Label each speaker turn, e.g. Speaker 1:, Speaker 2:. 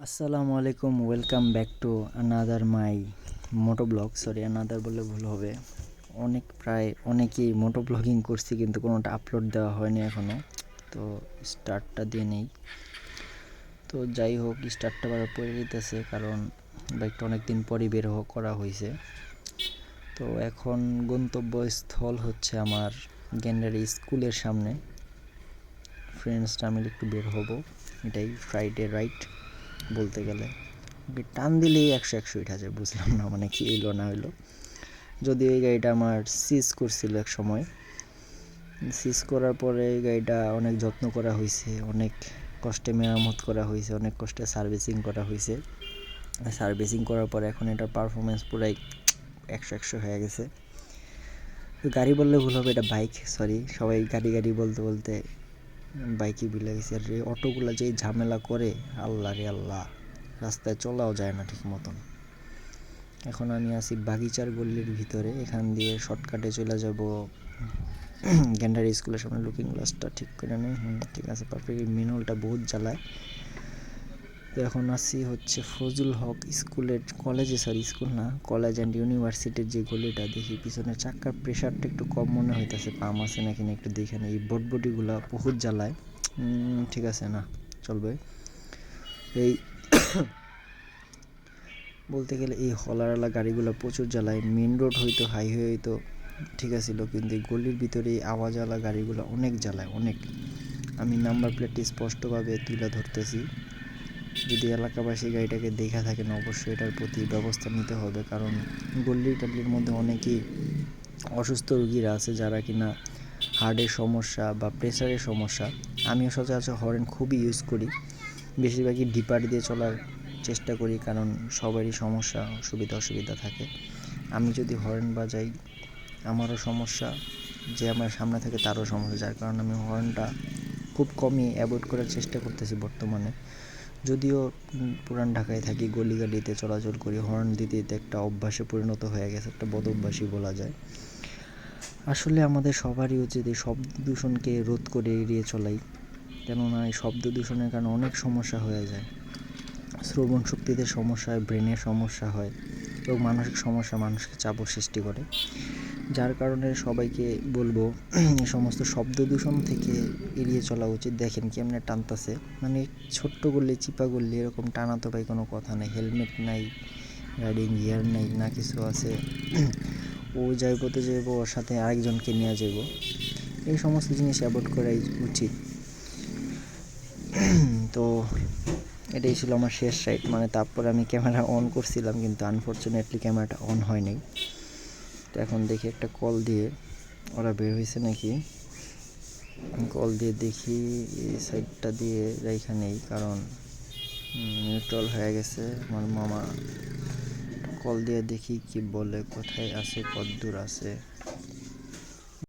Speaker 1: আসসালামু আলাইকুম, welcome back to another my moto blog. Sorry, another বললে ভুল হবে। অনেকেই মোটো ব্লগিং করছি, কিন্তু কোনোটা আপলোড দেওয়া হয়নি এখনও। তো স্টার্টটা দিয়ে নেই। তো যাই হোক, স্টার্টটা আবার পড়ে দিতেছে, কারণ বাইকটা অনেক দিন পরই বের করা হয়েছে। তো এখন গন্তব্যস্থল হচ্ছে আমার গ্যান্ডারি স্কুলের সামনে। ফ্রেন্ডসরা মিলে একটু বের হব, এটাই ফ্রাইডে রাইট বলতে গেলে। টান দিলেই 100 উঠা যায়, বুঝলাম না মানে কি হইলো না হইলো। যদিও এই গাড়িটা আমার সিজ করছিল এক সময়। সিজ করার পরে এই গাড়িটা অনেক যত্ন করা হয়েছে, অনেক কষ্টে মেরামত করা হয়েছে, অনেক কষ্টে সার্ভিসিং করা হয়েছে। সার্ভিসিং করার পর এখন এটার পারফরমেন্স পুরাই 100 হয়ে গেছে। তো গাড়ি বললে ভুল হবে, এটা বাইক। সরি, সবাই গাড়ি গাড়ি বলতে বলতে বাইকই ভুলে গেছি। আর এই অটোগুলো যেই ঝামেলা করে, আল্লাহ রে আল্লাহ, রাস্তায় চলাও যায় না ঠিক মতন। এখন আমি আছি বাগিচার গল্লির ভিতরে, এখান দিয়ে শর্টকাটে চলে যাব গ্যান্ডারি স্কুলের সামনে। লুকিং গ্লাসটা ঠিক করে নেই, ঠিক আছে, পারফেক্ট। মিনলটা বহুত জ্বালায়। তো এখন আসি হচ্ছে ফজলুল হক স্কুলের কলেজে, সরি স্কুল না, কলেজ অ্যান্ড ইউনিভার্সিটির যে গলিটা। দেখি পিছনের চাক্কার প্রেশারটা একটু কম মনে হইতেছে, পাম আছে নাকি না একটু দেখে নেই। এই বটবটিগুলো বহুত জ্বালায়। ঠিক আছে, না চলবে। এই বলতে গেলে এই হলারওয়ালা গাড়িগুলো প্রচুর জ্বালায়। মেন রোড হয়তো, হাইওয়ে হয়তো ঠিক আছিল, কিন্তু এই গলির ভিতরে এই আওয়াজওয়ালা গাড়িগুলো অনেক জ্বালায়, অনেক। আমি নাম্বার প্লেটটি স্পষ্টভাবে তুলে ধরতেছি। যদি এলাকাবাসী গাড়িটাকে দেখা থাকেন, অবশ্যই এটার প্রতি ব্যবস্থা নিতে হবে, কারণ গল্লি টাল্লির মধ্যে অনেকেই অসুস্থ রুগীরা আছে, যারা কিনা হার্টের সমস্যা বা প্রেসারের সমস্যা। আমিও সচরাচর হর্ন খুবই ইউজ করি, বেশিরভাগই ডিপার দিয়ে চলার চেষ্টা করি, কারণ সবারই সমস্যা, অসুবিধা থাকে। আমি যদি হর্ন বাজাই, আমারও সমস্যা, যে আমার সামনে থাকে তারও সমস্যা, যার কারণে আমি হর্নটা খুব কমই অ্যাভয়েড করার চেষ্টা করতেছি বর্তমানে। যদিও পুরান ঢাকায় থাকি, গলিগালিতে চলাচল করি, হর্ন দিতে দিতে একটা অভ্যাসে পরিণত হয়ে গেছে, একটা বদ অভ্যাসই বলা যায়। আসলে আমাদের সবারই উচিত এই শব্দ দূষণকে রোধ করে এড়িয়ে চলাই, কেননা এই শব্দ দূষণের কারণে অনেক সমস্যা হয়ে যায়। শ্রবণ শক্তিতে সমস্যা হয়, ব্রেনের সমস্যা হয়, এবং মানসিক সমস্যা মানুষকে চাপও সৃষ্টি করে। যার কারণে সবাইকে বলবো এই সমস্ত শব্দ দূষণ থেকে এড়িয়ে চলা উচিত। দেখেন কেমনে টানতাছে, মানে ছোট্ট করলে চিপা করলে এরকম টানা তো ভাই কোনো কথা নেই। হেলমেট নাই, রাইডিং গিয়ার নাই, না কিছু আছে। ও যাইবো তো যাইবো, ওর সাথে আরেকজনকে নিয়ে যাইবো। এই সমস্ত জিনিস অ্যাভয়েড করাই উচিত। তো এটাই ছিল আমার শেষ রাইড, মানে তারপরে আমি ক্যামেরা অন করছিলাম, কিন্তু আনফর্চুনেটলি ক্যামেরাটা অন হয়নি। তো এখন দেখি একটা কল দিয়ে ওরা বের হয়েছে নাকি। কল দিয়ে দেখি এই সাইডটা দিয়ে রাইখা নেই, কারণ নিউট্রাল হয়ে গেছে আমার মামা। কল দিয়ে দেখি কি বলে, কোথায় আছে, কত দূর আছে।